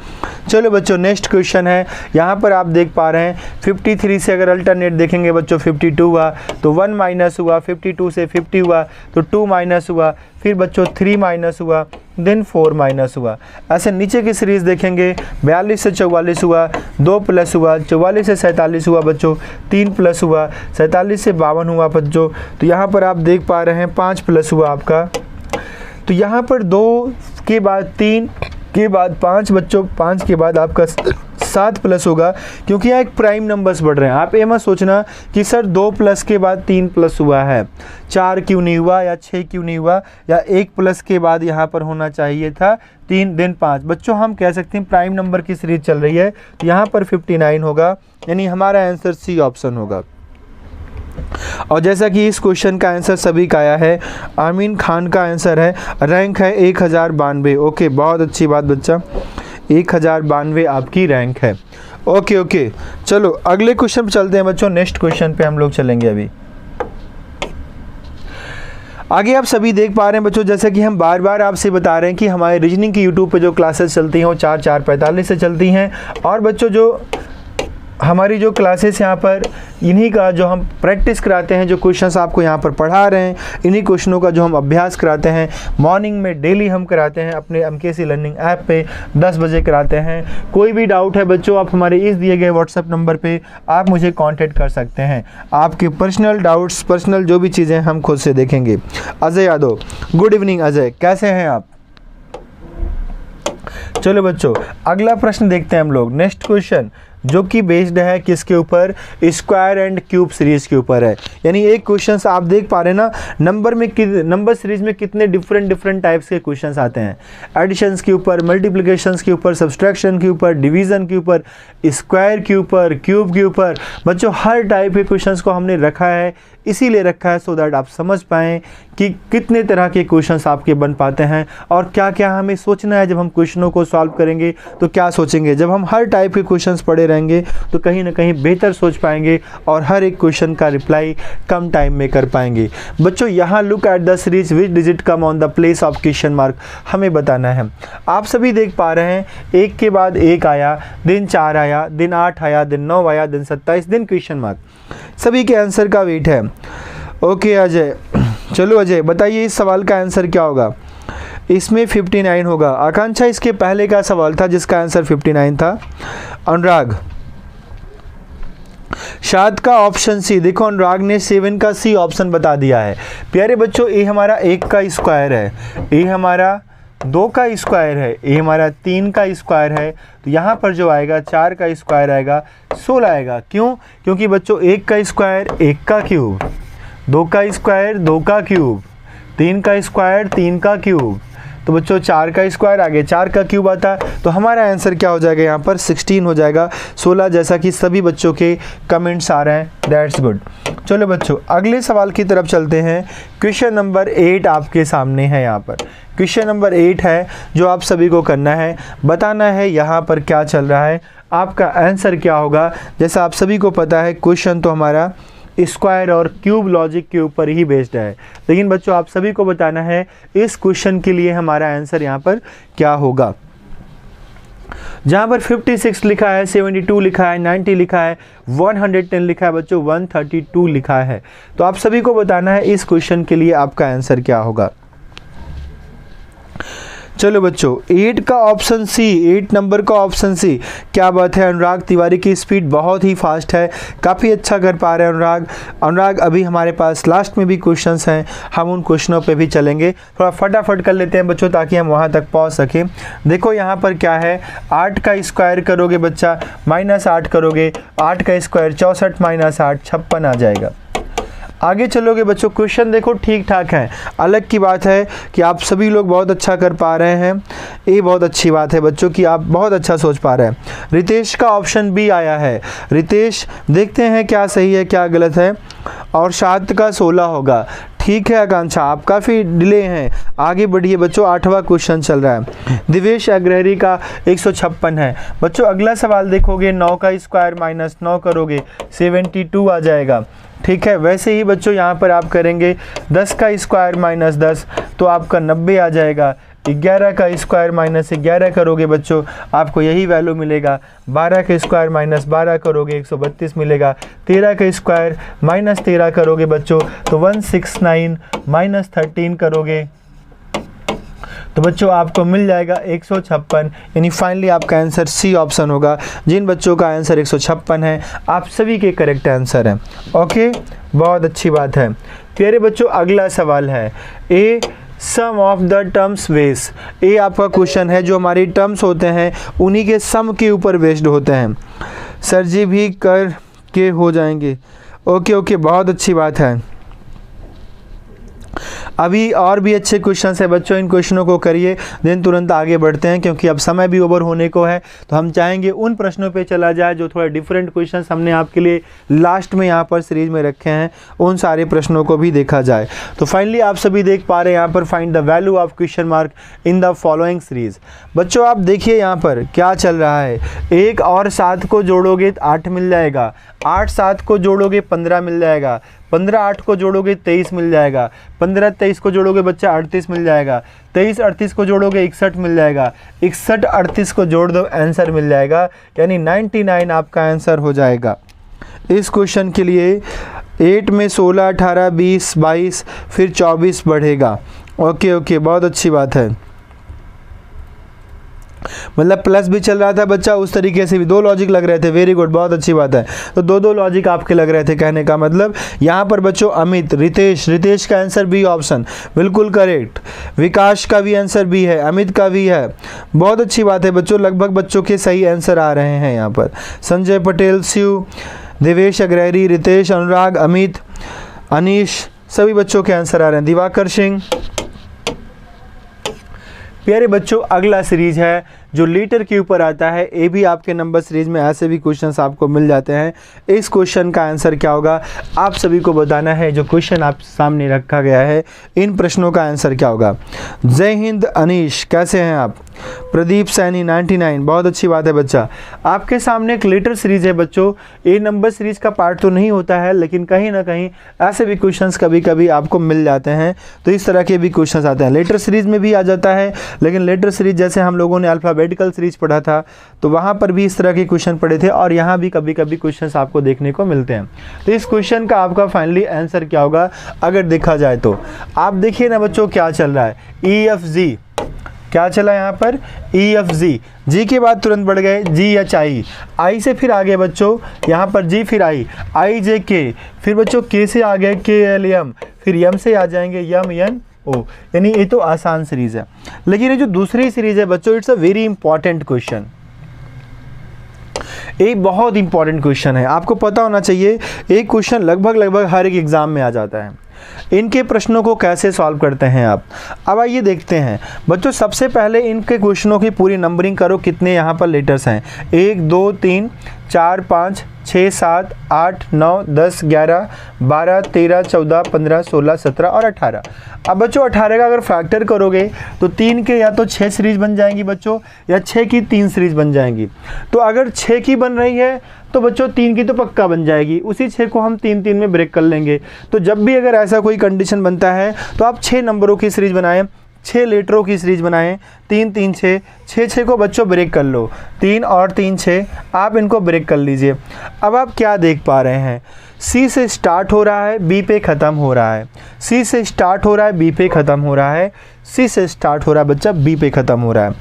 चलो बच्चों नेक्स्ट क्वेश्चन है, यहाँ पर आप देख पा रहे हैं 53 से अगर अल्टरनेट देखेंगे बच्चों 52 हुआ तो 1 माइनस हुआ, 52 से 50 हुआ तो 2 माइनस हुआ, फिर बच्चों 3 माइनस हुआ, देन 4 माइनस हुआ। ऐसे नीचे की सीरीज़ देखेंगे 42 से 44 हुआ, 2 प्लस हुआ, 44 से 47 हुआ बच्चों, 3 प्लस हुआ, 47 से 52 हुआ बच्चों, तो यहाँ पर आप देख पा रहे हैं 5 प्लस हुआ आपका। तो यहाँ पर 2 के बाद 3 के बाद 5 बच्चों, 5 के बाद आपका 7 प्लस होगा, क्योंकि यहाँ एक प्राइम नंबर्स बढ़ रहे हैं। आप ये मत सोचना कि सर 2 प्लस के बाद 3 प्लस हुआ है, 4 क्यों नहीं हुआ या 6 क्यों नहीं हुआ, या 1 प्लस के बाद यहाँ पर होना चाहिए था 3 दिन 5। बच्चों हम कह सकते हैं प्राइम नंबर की सीरीज चल रही है, तो यहाँ पर 59 होगा, यानी हमारा आंसर सी ऑप्शन होगा। और जैसा कि इस क्वेश्चन का आंसर सभी का आया है, आमीन खान का आंसर है, रैंक है 1092। ओके बहुत अच्छी बात बच्चा, 1092 आपकी रैंक है। ओके चलो अगले क्वेश्चन पे चलते हैं बच्चों। नेक्स्ट क्वेश्चन पे हम लोग चलेंगे। अभी आगे आप सभी देख पा रहे हैं बच्चों, जैसे कि हम बार बार आपसे बता रहे हैं कि हमारे रीजनिंग की यूट्यूब पे जो क्लासेस चलती हैं वो 4:45 से चलती हैं, और बच्चों जो हमारी जो क्लासेस यहाँ पर इन्हीं का जो हम प्रैक्टिस कराते हैं, जो क्वेश्चंस आपको यहाँ पर पढ़ा रहे हैं, इन्हीं क्वेश्चनों का जो हम अभ्यास कराते हैं मॉर्निंग में डेली हम कराते हैं अपने MKC लर्निंग ऐप पे 10 बजे कराते हैं। कोई भी डाउट है बच्चों, आप हमारे इस दिए गए व्हाट्सएप नंबर पे आप मुझे कांटेक्ट कर सकते हैं। आपके पर्सनल डाउट्स, पर्सनल जो भी चीज़ें हम खुद से देखेंगे। अजय यादव, गुड इवनिंग अजय, कैसे हैं आप? चलो बच्चों अगला प्रश्न देखते हैं हम लोग। नेक्स्ट क्वेश्चन जो कि बेस्ड है किसके ऊपर? स्क्वायर एंड क्यूब सीरीज के ऊपर है। यानी एक क्वेश्चन आप देख पा रहे हैं ना, नंबर सीरीज में कितने डिफरेंट टाइप्स के क्वेश्चंस आते हैं। एडिशंस के ऊपर, मल्टीप्लिकेशंस के ऊपर, सब्सट्रैक्शन के ऊपर, डिवीजन के ऊपर, स्क्वायर के ऊपर, क्यूब के ऊपर। बच्चों हर टाइप के क्वेश्चंस को हमने रखा है, इसीलिए रखा है सो दैट आप समझ पाएँ कि कितने तरह के क्वेश्चंस आपके बन पाते हैं और क्या क्या हमें सोचना है। जब हम क्वेश्चनों को सॉल्व करेंगे तो क्या सोचेंगे, जब हम हर टाइप के क्वेश्चंस पढ़े रहेंगे तो कहीं ना कहीं बेहतर सोच पाएंगे और हर एक क्वेश्चन का रिप्लाई कम टाइम में कर पाएंगे। बच्चों यहाँ look at the series which digit come on the place of question mark हमें बताना है। आप सभी देख पा रहे हैं एक के बाद एक आया, दिन 4 आया, दिन 8 आया, दिन 9 आया, दिन 27, दिन क्वेश्चन मार्क। सभी के आंसर का वेट है। ओके अजय, चलो अजय बताइए इस सवाल का आंसर क्या होगा? इसमें 59 होगा। आकांक्षा इसके पहले का सवाल था जिसका आंसर 59 था। अनुराग, शाद का ऑप्शन सी। देखो अनुराग ने 7 का सी ऑप्शन बता दिया है। प्यारे बच्चों ए हमारा 1 का स्क्वायर है, ए हमारा 2 का स्क्वायर है, ए हमारा 3 का स्क्वायर है, तो यहाँ पर जो आएगा 4 का स्क्वायर आएगा, 16 आएगा। क्यों? क्योंकि बच्चों 1 का स्क्वायर 1 का क्यूब, 2 का स्क्वायर 2 का क्यूब, 3 का स्क्वायर 3 का क्यूब, तो बच्चों 4 का स्क्वायर आगे 4 का क्यूब आता है। तो हमारा आंसर क्या हो जाएगा यहाँ पर? 16 हो जाएगा, 16 जैसा कि सभी बच्चों के कमेंट्स आ रहे हैं। That's good. चलो बच्चों अगले सवाल की तरफ चलते हैं। क्वेश्चन नंबर 8 आपके सामने है। यहाँ पर क्वेश्चन नंबर 8 है जो आप सभी को करना है, बताना है यहाँ पर क्या चल रहा है, आपका आंसर क्या होगा। जैसा आप सभी को पता है क्वेश्चन तो हमारा स्क्वायर और क्यूब लॉजिक के ऊपर ही बेस्ड है, लेकिन बच्चों आप सभी को बताना है इस क्वेश्चन के लिए हमारा आंसर यहाँ पर क्या होगा। जहाँ पर 56 लिखा है, 72 लिखा है, 90 लिखा है, 110 लिखा है, बच्चों 132 लिखा है, तो आप सभी को बताना है इस क्वेश्चन के लिए आपका आंसर क्या होगा। चलो बच्चों 8 का ऑप्शन सी, 8 नंबर का ऑप्शन सी। क्या बात है, अनुराग तिवारी की स्पीड बहुत ही फास्ट है, काफ़ी अच्छा कर पा रहे हैं अनुराग। अभी हमारे पास लास्ट में भी क्वेश्चंस हैं, हम उन क्वेश्चनों पे भी चलेंगे। थोड़ा फटाफट कर लेते हैं बच्चों ताकि हम वहाँ तक पहुँच सकें। देखो यहाँ पर क्या है, 8 का स्क्वायर करोगे बच्चा -8 करोगे, 8 का स्क्वायर 64 - 8 56 आ जाएगा। आगे चलोगे बच्चों, क्वेश्चन देखो ठीक ठाक है। अलग की बात है कि आप सभी लोग बहुत अच्छा कर पा रहे हैं, ये बहुत अच्छी बात है बच्चों कि आप बहुत अच्छा सोच पा रहे हैं। रितेश का ऑप्शन बी आया है। रितेश देखते हैं क्या सही है क्या गलत है। और शाद का 16 होगा। ठीक है आकांक्षा, आप काफ़ी डिले हैं, आगे बढ़िए बच्चों। 8वां क्वेश्चन चल रहा है। दिवेश अग्रहरी का 156 है। बच्चों अगला सवाल देखोगे, 9 का स्क्वायर -9 करोगे 72 आ जाएगा। ठीक है, वैसे ही बच्चों यहाँ पर आप करेंगे 10 का स्क्वायर -10 तो आपका 90 आ जाएगा। 11 का स्क्वायर -11 करोगे बच्चों आपको यही वैल्यू मिलेगा। 12 का स्क्वायर -12 करोगे 132 मिलेगा। 13 का स्क्वायर -13 करोगे बच्चों तो 169, -13 करोगे तो बच्चों आपको मिल जाएगा 156। यानी फाइनली आपका आंसर सी ऑप्शन होगा। जिन बच्चों का आंसर 156 है आप सभी के करेक्ट आंसर हैं। ओके, बहुत अच्छी बात है। प्यारे बच्चों अगला सवाल है, ए सम ऑफ द टर्म्स बेस। ये आपका क्वेश्चन है, जो हमारी टर्म्स होते हैं उन्हीं के सम के ऊपर बेस्ड होते हैं। सर जी भी कर के हो जाएंगे। ओके, बहुत अच्छी बात है। अभी और भी अच्छे क्वेश्चंस है बच्चों, इन क्वेश्चनों को करिए देन तुरंत आगे बढ़ते हैं, क्योंकि अब समय भी ओवर होने को है। तो हम चाहेंगे उन प्रश्नों पे चला जाए जो थोड़ा डिफरेंट क्वेश्चंस हमने आपके लिए लास्ट में यहाँ पर सीरीज में रखे हैं, उन सारे प्रश्नों को भी देखा जाए। तो फाइनली आप सभी देख पा रहे हैं यहाँ पर find the value of question mark in the following series. बच्चों आप देखिए यहाँ पर क्या चल रहा है, 1 और 7 को जोड़ोगे तो 8 मिल जाएगा, 8 7 को जोड़ोगे 15 मिल जाएगा, 15 8 को जोड़ोगे 23 मिल जाएगा, 15 23 को जोड़ोगे बच्चा 38 मिल जाएगा, 23 38 को जोड़ोगे 61 मिल जाएगा, 61 38 को जोड़ दो आंसर मिल जाएगा, यानी 99 आपका आंसर हो जाएगा। इस क्वेश्चन के लिए 8 में 16 18 20 22 फिर 24 बढ़ेगा। ओके, बहुत अच्छी बात है। मतलब प्लस भी चल रहा था बच्चा, उस तरीके से भी 2 लॉजिक लग रहे थे। वेरी गुड, बहुत अच्छी बात है। तो 2 लॉजिक आपके लग रहे थे, कहने का मतलब यहाँ पर बच्चों अमित, रितेश का आंसर बी ऑप्शन बिल्कुल करेक्ट, विकास का भी आंसर बी है, अमित का भी है। बहुत अच्छी बात है बच्चों, लगभग बच्चों के सही आंसर आ रहे हैं यहाँ पर। संजय पटेल, शिव, देवेश अग्रहरी, रितेश, अनुराग, अमित, अनीश, सभी बच्चों के आंसर आ रहे हैं। दिवाकर सिंह। प्यारे बच्चों, अगला सीरीज है जो लीटर के ऊपर आता है। ये भी आपके नंबर सीरीज में ऐसे भी क्वेश्चंस आपको मिल जाते हैं। इस क्वेश्चन का आंसर क्या होगा आप सभी को बताना है। जो क्वेश्चन आप सामने रखा गया है, इन प्रश्नों का आंसर क्या होगा। जय हिंद अनीश, कैसे हैं आप। प्रदीप सैनी 99, बहुत अच्छी बात है बच्चा। आपके सामने एक लीटर सीरीज है बच्चों। ये नंबर सीरीज का पार्ट तो नहीं होता है, लेकिन कहीं ना कहीं ऐसे भी क्वेश्चंस कभी कभी आपको मिल जाते हैं। तो इस तरह के भी क्वेश्चंस आते हैं। लीटर सीरीज में भी आ जाता है, लेकिन लीटर सीरीज जैसे हम लोगों ने अल्फ़ाबेटिकल सीरीज पढ़ा था, तो वहाँ पर भी इस तरह के क्वेश्चन पढ़े थे, और यहाँ भी कभी कभी क्वेश्चंस आपको देखने को मिलते हैं। तो इस क्वेश्चन का आपका फाइनली आंसर क्या होगा अगर देखा जाए तो। आप देखिए ना बच्चों क्या चल रहा है, EFG क्या चला यहाँ पर, EFG, जी के बाद तुरंत बढ़ गए GHI, आई से फिर आगे बच्चों यहाँ पर जी, फिर IJK, फिर बच्चों K से आ गए KLM, फिर M से आ जाएंगे MNO। यानी ये तो आसान सीरीज है। लेकिन ये जो दूसरी सीरीज है बच्चों, it's a very important question. एक बहुत इंपॉर्टेंट क्वेश्चन है, आपको पता होना चाहिए। एक क्वेश्चन लगभग हर एक एग्जाम में आ जाता है। इनके प्रश्नों को कैसे सॉल्व करते हैं आप, अब आइए देखते हैं बच्चों। सबसे पहले इनके क्वेश्चनों की पूरी नंबरिंग करो, कितने यहाँ पर लेटर्स हैं। 1 2 3 4 5 6 7 8 9 10 11 12 13 14 15 16 17 और 18। अब बच्चों 18 का अगर फैक्टर करोगे तो 3 के या तो 6 सीरीज बन जाएंगी बच्चों, या 6 की 3 सीरीज बन जाएंगी। तो अगर 6 की बन रही है तो बच्चों 3 की तो पक्का बन जाएगी, उसी 6 को हम 3 में ब्रेक कर लेंगे। तो जब भी अगर ऐसा कोई कंडीशन बनता है तो आप 6 नंबरों की सीरीज बनाएं, 6 लेटरों की सीरीज बनाएं, 3 3 6 6 6 को बच्चों ब्रेक कर लो, 3 और 3 6, आप इनको ब्रेक कर लीजिए। अब आप क्या देख पा रहे हैं, C से स्टार्ट हो रहा है, B पे ख़त्म हो रहा है, C से स्टार्ट हो रहा है, B पे ख़त्म हो रहा है, C से स्टार्ट हो रहा है बच्चा, B पे ख़त्म हो रहा है।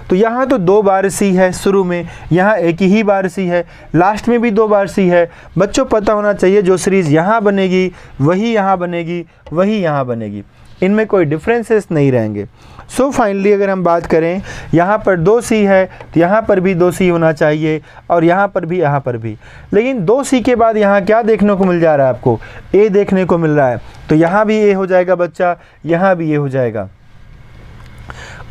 तो यहाँ तो 2 बार C है शुरू में, यहाँ एक ही बार C है, लास्ट में भी 2 बार C है। बच्चों पता होना चाहिए जो सीरीज़ यहाँ बनेगी वही यहाँ बनेगी, वही यहाँ बनेगी, इनमें कोई डिफरेंसेस नहीं रहेंगे। सो फाइनली अगर हम बात करें, यहाँ पर 2C है तो यहाँ पर भी 2C होना चाहिए, और यहाँ पर भी, यहाँ पर भी। लेकिन 2C के बाद यहाँ क्या देखने को मिल जा रहा है आपको, A देखने को मिल रहा है। तो यहाँ भी A हो जाएगा बच्चा, यहाँ भी A हो जाएगा।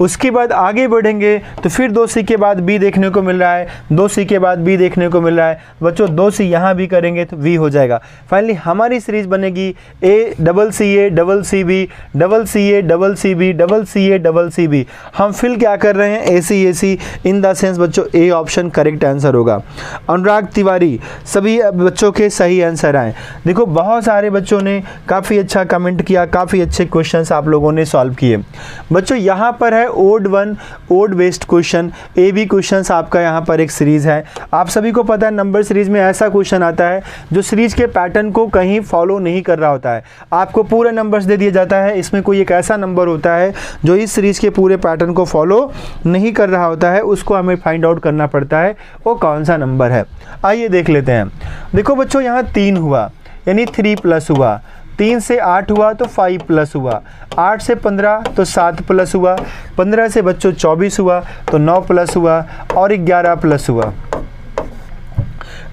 उसके बाद आगे बढ़ेंगे तो फिर 2C के बाद B देखने को मिल रहा है, 2C के बाद B देखने को मिल रहा है बच्चों, 2C यहाँ भी करेंगे तो V हो जाएगा। फाइनली हमारी सीरीज बनेगी A double CA double CB double CA double CB double CA double CB। हम फिल क्या कर रहे हैं, AC इन द सेंस बच्चों A ऑप्शन करेक्ट आंसर होगा। अनुराग तिवारी, सभी बच्चों के सही आंसर आए। देखो बहुत सारे बच्चों ने काफ़ी अच्छा कमेंट किया, काफ़ी अच्छे क्वेश्चंस आप लोगों ने सॉल्व किए। बच्चों यहाँ पर है odd 1 odd based question, AB questions आपका यहाँ पर एक सीरीज है। आप सभी को पता है नंबर सीरीज में ऐसा क्वेश्चन आता है जो सीरीज के पैटर्न को कहीं फॉलो नहीं कर रहा होता है, आपको पूरे नंबर्स दे दिया जाता है, इसमें कोई एक ऐसा नंबर होता है जो इस सीरीज के पूरे पैटर्न को फॉलो नहीं कर रहा होता है, उसको हमें फाइंड आउट करना पड़ता है वो कौन सा नंबर है। आइए देख लेते हैं। देखो बच्चों यहाँ 3 हुआ यानी 3 प्लस हुआ, 3 से 8 हुआ तो 5 प्लस हुआ, 8 से 15 तो 7 प्लस हुआ, 15 से बच्चों 24 हुआ तो 9 प्लस हुआ, और 11 प्लस हुआ।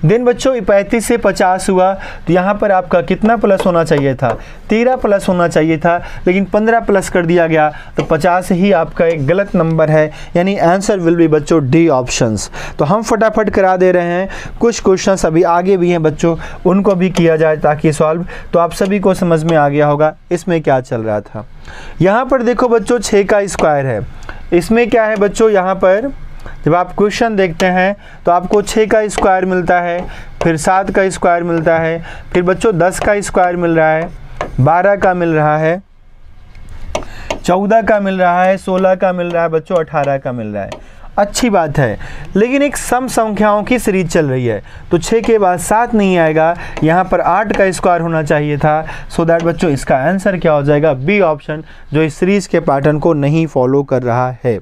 देन बच्चों 35 से 50 हुआ तो यहाँ पर आपका कितना प्लस होना चाहिए था, 13 प्लस होना चाहिए था, लेकिन 15 प्लस कर दिया गया तो 50 ही आपका एक गलत नंबर है, यानी आंसर विल बी बच्चों D ऑप्शंस। तो हम फटाफट करा दे रहे हैं, कुछ क्वेश्चंस अभी आगे भी हैं बच्चों, उनको भी किया जाए ताकि सॉल्व, तो आप सभी को समझ में आ गया होगा इसमें क्या चल रहा था। यहाँ पर देखो बच्चों 6 का स्क्वायर है, इसमें क्या है बच्चों, यहाँ पर जब आप क्वेश्चन देखते हैं तो आपको 6 का स्क्वायर मिलता है, फिर 7 का स्क्वायर मिलता है, फिर बच्चों 10 का स्क्वायर मिल रहा है, 12 का मिल रहा है, 14 का मिल रहा है, 16 का मिल रहा है बच्चों, 18 का मिल रहा है। अच्छी बात है, लेकिन एक सम संख्याओं की सीरीज चल रही है तो 6 के बाद 7 नहीं आएगा, यहाँ पर 8 का स्क्वायर होना चाहिए था। सो दैट बच्चों इसका आंसर क्या हो जाएगा, बी ऑप्शन, जो इस सीरीज के पैटर्न को नहीं फॉलो कर रहा है।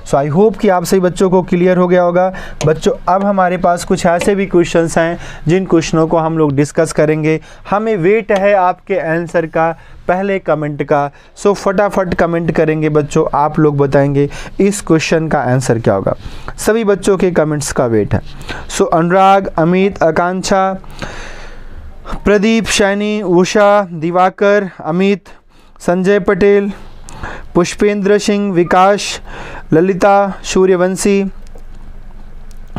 सो आई होप कि आप सभी बच्चों को क्लियर हो गया होगा। बच्चों अब हमारे पास कुछ ऐसे भी क्वेश्चंस हैं जिन क्वेश्चनों को हम लोग डिस्कस करेंगे। हमें वेट है आपके आंसर का, पहले कमेंट का। सो फटाफट कमेंट करेंगे बच्चों, आप लोग बताएंगे इस क्वेश्चन का आंसर क्या होगा। सभी बच्चों के कमेंट्स का वेट है। सो अनुराग, अमित, आकांक्षा, प्रदीप, शैनी, उषा, दिवाकर, अमित, संजय पटेल, पुष्पेंद्र सिंह, विकास, ललिता, सूर्यवंशी,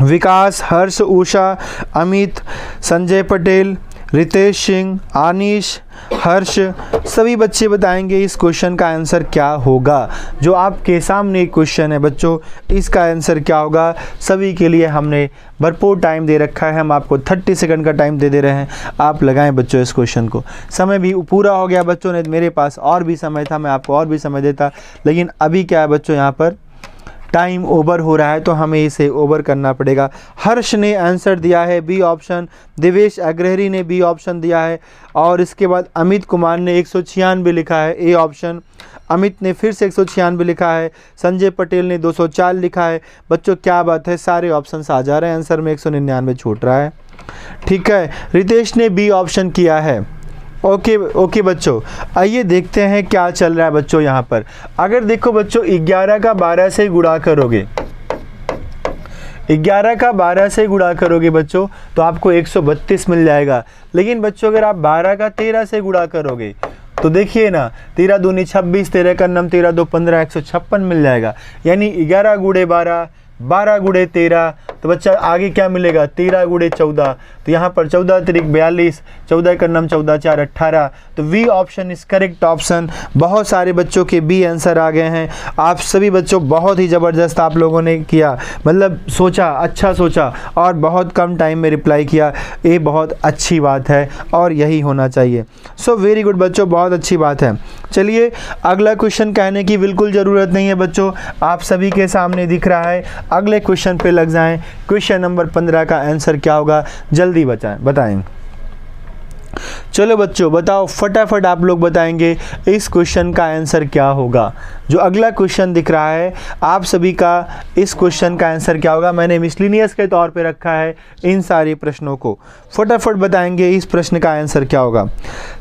विकास, हर्ष, उषा, अमित, संजय पटेल, रितेश सिंह, आनीश, हर्ष, सभी बच्चे बताएंगे इस क्वेश्चन का आंसर क्या होगा। जो आपके सामने क्वेश्चन है बच्चों, इसका आंसर क्या होगा। सभी के लिए हमने भरपूर टाइम दे रखा है, हम आपको 30 सेकंड का टाइम दे रहे हैं। आप लगाएं बच्चों इस क्वेश्चन को। समय भी पूरा हो गया बच्चों ने, मेरे पास और भी समय था, मैं आपको और भी समय देता, लेकिन अभी क्या है बच्चों, यहाँ पर टाइम ओवर हो रहा है तो हमें इसे ओवर करना पड़ेगा। हर्ष ने आंसर दिया है बी ऑप्शन, देवेश अग्रहरी ने बी ऑप्शन दिया है, और इसके बाद अमित कुमार ने 196 लिखा है, ए ऑप्शन। अमित ने फिर से 196 लिखा है, संजय पटेल ने 204 लिखा है। बच्चों क्या बात है, सारे ऑप्शंस आ जा रहे हैं, आंसर में 199 छूट रहा है। ठीक है, रितेश ने बी ऑप्शन किया है। ओके बच्चों, आइए देखते हैं क्या चल रहा है बच्चों यहाँ पर। अगर देखो बच्चों 11 का 12 से गुणा करोगे, 11 का 12 से गुणा करोगे बच्चों तो आपको 132 मिल जाएगा। लेकिन बच्चों अगर आप 12 का 13 से गुणा करोगे तो देखिए ना, 13 दूनी 26, 13 का नम 13 दो 15, 156 मिल जाएगा। यानी 11 गुणे 12, 12 गुणे 13, तो बच्चा आगे क्या मिलेगा, 13 गुणे 14, तो यहाँ पर 14 तिरिक 42, 14 का नम 14 4 18, तो B option is correct option. बहुत सारे बच्चों के बी आंसर आ गए हैं। आप सभी बच्चों बहुत ही ज़बरदस्त आप लोगों ने किया, मतलब सोचा, अच्छा सोचा और बहुत कम टाइम में रिप्लाई किया, ये बहुत अच्छी बात है और यही होना चाहिए। सो वेरी गुड बच्चों, बहुत अच्छी बात है। चलिए अगला क्वेश्चन कहने की बिल्कुल ज़रूरत नहीं है बच्चों, आप सभी के सामने दिख रहा है। अगले क्वेश्चन पे लग जाएं। क्वेश्चन नंबर 15 का आंसर क्या होगा, जल्दी बताएं। चलो बच्चों बताओ, फटाफट आप लोग बताएंगे इस क्वेश्चन का आंसर क्या होगा। जो अगला क्वेश्चन दिख रहा है आप सभी का, इस क्वेश्चन का आंसर क्या होगा। मैंने मिसलिनियस के तौर पे रखा है इन सारे प्रश्नों को, फटाफट बताएंगे इस प्रश्न का आंसर क्या होगा।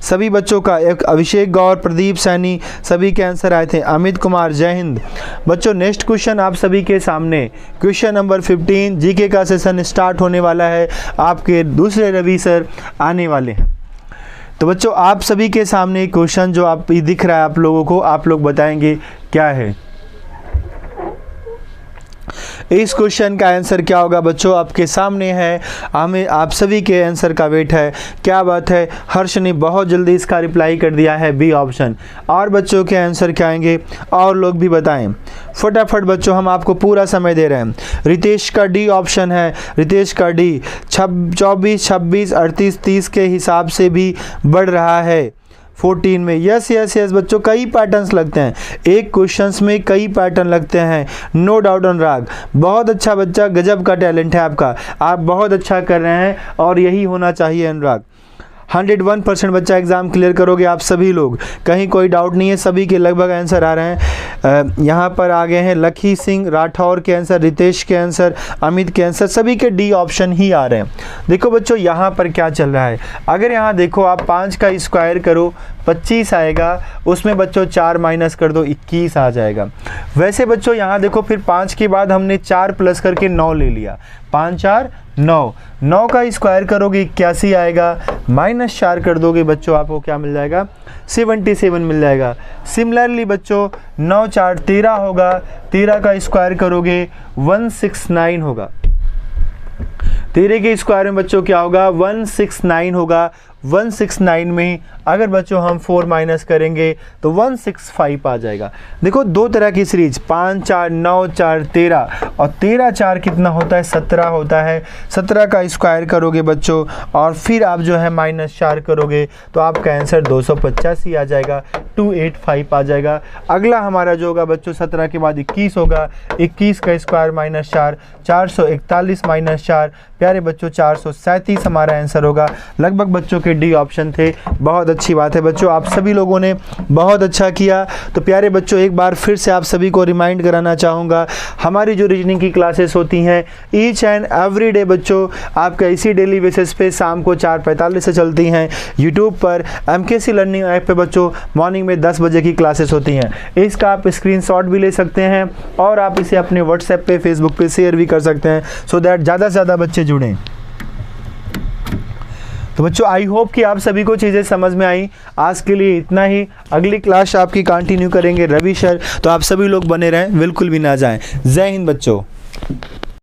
सभी बच्चों का, एक अभिषेक गौर, प्रदीप सैनी, सभी के आंसर आए थे। अमित कुमार, जय हिंद। बच्चों नेक्स्ट क्वेश्चन आप सभी के सामने, क्वेश्चन नंबर 15, जीके का सेशन स्टार्ट होने वाला है। आपके दूसरे रवि सर आने वाले हैं। तो बच्चों आप सभी के सामने क्वेश्चन जो आप दिख रहा है आप लोगों को, आप लोग बताएंगे क्या है। इस क्वेश्चन का आंसर क्या होगा बच्चों, आपके सामने है। हमें आप सभी के आंसर का वेट है। क्या बात है, हर्ष ने बहुत जल्दी इसका रिप्लाई कर दिया है, बी ऑप्शन। और बच्चों के आंसर क्या आएंगे, और लोग भी बताएं फटाफट बच्चों, हम आपको पूरा समय दे रहे हैं। रितेश का डी ऑप्शन है, रितेश का डी 24, 26, 38, 30 के हिसाब से भी बढ़ रहा है 14 में। यस यस यस बच्चों, कई पैटर्न्स लगते हैं एक क्वेश्चंस में, कई पैटर्न लगते हैं, नो डाउट अनुराग। बहुत अच्छा बच्चा, गजब का टैलेंट है आपका, आप बहुत अच्छा कर रहे हैं और यही होना चाहिए अनुराग। 101% बच्चा एग्ज़ाम क्लियर करोगे आप सभी लोग, कहीं कोई डाउट नहीं है। सभी के लगभग आंसर आ रहे हैं। यहाँ पर आ गए हैं लखी सिंह, राठौर के आंसर, रितेश के आंसर, अमित के आंसर, सभी के डी ऑप्शन ही आ रहे हैं। देखो बच्चों यहाँ पर क्या चल रहा है, अगर यहाँ देखो आप 5 का स्क्वायर करो 25 आएगा, उसमें बच्चों 4 माइनस कर दो 21 आ जाएगा। वैसे बच्चों यहाँ देखो फिर 5 के बाद हमने 4 प्लस करके 9 ले लिया, 5 4 9, 9 का स्क्वायर करोगे 81 आएगा, माइनस 4 कर दोगे बच्चों आपको क्या मिल जाएगा, 77 मिल जाएगा। सिमिलरली बच्चों 9 4 13 होगा, 13 का स्क्वायर करोगे 169 होगा। 13 के स्क्वायर में बच्चों क्या होगा, 169 होगा। 169 में अगर बच्चों हम 4 माइनस करेंगे तो 165 आ जाएगा। देखो दो तरह की सीरीज 5 4 9 4 13 और 13 4 कितना होता है 17 होता है। 17 का स्क्वायर करोगे बच्चों और फिर आप जो है -4 करोगे तो आपका आंसर 285 आ जाएगा, 285 आ जाएगा। अगला हमारा जो होगा बच्चों 17 के बाद 21 होगा, 21 का स्क्वायर -4, 441 -4 प्यारे बच्चों 437 हमारा आंसर होगा। लगभग बच्चों के डी ऑप्शन थे। बहुत अच्छी बात है बच्चों, आप सभी लोगों ने बहुत अच्छा किया। तो प्यारे बच्चों एक बार फिर से आप सभी को रिमाइंड कराना चाहूँगा, हमारी जो रीजनिंग की क्लासेस होती हैं ईच एंड एवरी डे बच्चों आपका इसी डेली बेसिस पे शाम को 4:45 से चलती हैं यूट्यूब पर। MKC लर्निंग ऐप पे बच्चों मॉर्निंग में 10 बजे की क्लासेस होती हैं। इसका आप स्क्रीनशॉट भी ले सकते हैं और आप इसे अपने व्हाट्सएप पे फेसबुक पे शेयर भी कर सकते हैं सो दैट ज़्यादा से ज़्यादा बच्चे जुड़ें। तो बच्चों आई होप कि आप सभी को चीज़ें समझ में आई। आज के लिए इतना ही, अगली क्लास आपकी कंटिन्यू करेंगे रवि सर, तो आप सभी लोग बने रहें, बिल्कुल भी ना जाएं। जय हिंद बच्चों।